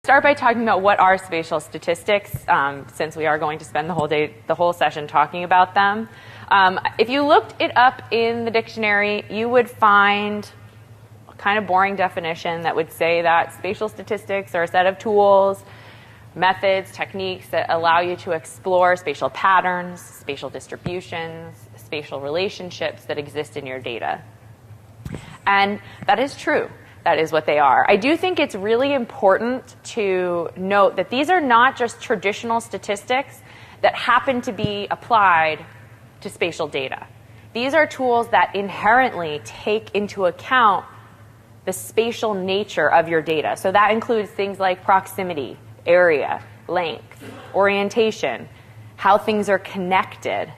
Start by talking about what are spatial statistics, since we are going to spend the whole session talking about them. If you looked it up in the dictionary, you would find a kind of boring definition that would say that spatial statistics are a set of tools, methods, techniques that allow you to explore spatial patterns, spatial distributions, spatial relationships that exist in your data. And that is true. That is what they are. I do think it's really important to note that these are not just traditional statistics that happen to be applied to spatial data. These are tools that inherently take into account the spatial nature of your data. So that includes things like proximity, area, length, orientation, how things are connected,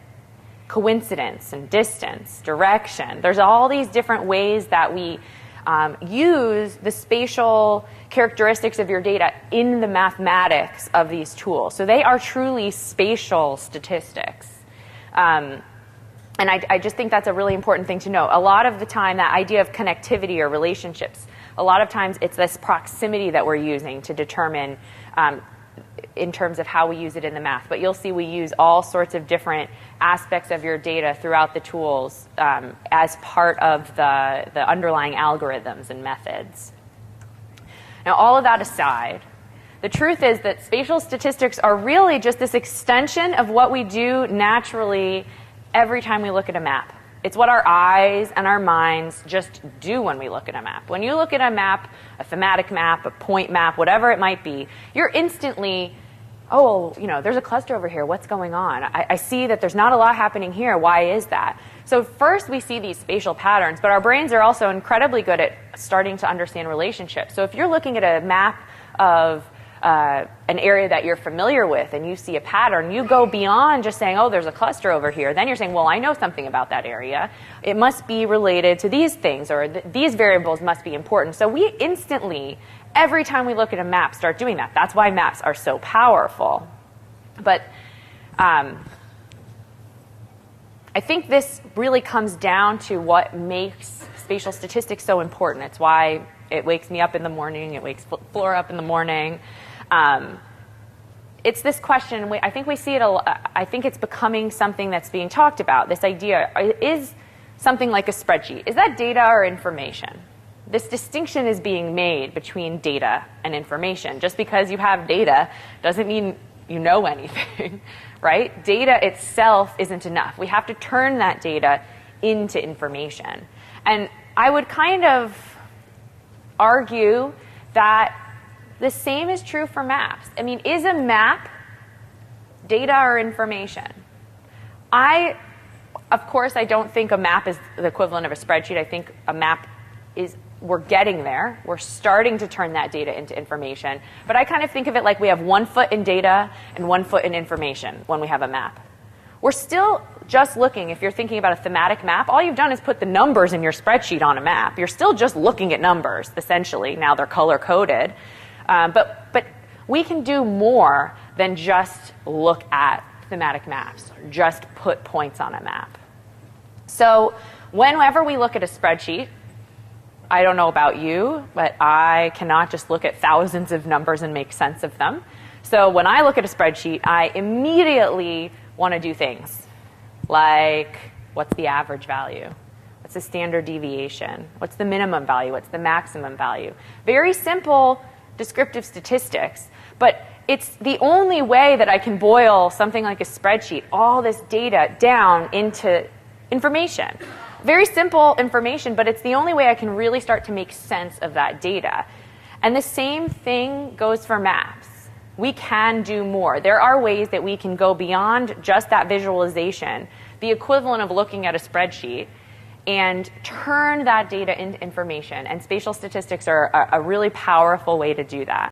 coincidence and distance, direction. There's all these different ways that we use the spatial characteristics of your data in the mathematics of these tools. So they are truly spatial statistics. And I just think that's a really important thing to know. A lot of the time, that idea of connectivity or relationships, a lot of times it's this proximity that we're using to determine in terms of how we use it in the math. But you'll see we use all sorts of different aspects of your data throughout the tools as part of the underlying algorithms and methods. Now, all of that aside, the truth is that spatial statistics are really just this extension of what we do naturally every time we look at a map. It's what our eyes and our minds just do when we look at a map. When you look at a map, a thematic map, a point map, whatever it might be, you're instantly, oh, there's a cluster over here. What's going on? I see that there's not a lot happening here. Why is that? So first we see these spatial patterns, but our brains are also incredibly good at starting to understand relationships. So if you're looking at a map of an area that you're familiar with and you see a pattern, you go beyond just saying, oh, there's a cluster over here. Then you're saying, well, I know something about that area. It must be related to these things, or these variables must be important. So we instantly, every time we look at a map, start doing that. That's why maps are so powerful. But I think this really comes down to what makes spatial statistics so important. It's why it wakes me up in the morning. It wakes Flora up in the morning. It's this question. I think we see it. I think it's becoming something that's being talked about. This idea is something like a spreadsheet. Is that data or information? This distinction is being made between data and information. Just because you have data doesn't mean you know anything, right? Data itself isn't enough. We have to turn that data into information. And I would kind of argue that the same is true for maps. I mean, is a map data or information? Of course, I don't think a map is the equivalent of a spreadsheet. I think a map is, we're getting there. We're starting to turn that data into information. But I kind of think of it like we have 1 foot in data and 1 foot in information when we have a map. We're still just looking, if you're thinking about a thematic map, all you've done is put the numbers in your spreadsheet on a map. You're still just looking at numbers, essentially. Now they're color-coded. But we can do more than just look at thematic maps, or just put points on a map. So whenever we look at a spreadsheet, I don't know about you, but I cannot just look at thousands of numbers and make sense of them. So when I look at a spreadsheet, I immediately want to do things like, what's the average value? What's the standard deviation? What's the minimum value? What's the maximum value? Very simple descriptive statistics, but it's the only way that I can boil something like a spreadsheet, all this data, down into information. Very simple information, but it's the only way I can really start to make sense of that data. And the same thing goes for maps. We can do more. There are ways that we can go beyond just that visualization, the equivalent of looking at a spreadsheet, and turn that data into information. And spatial statistics are a really powerful way to do that.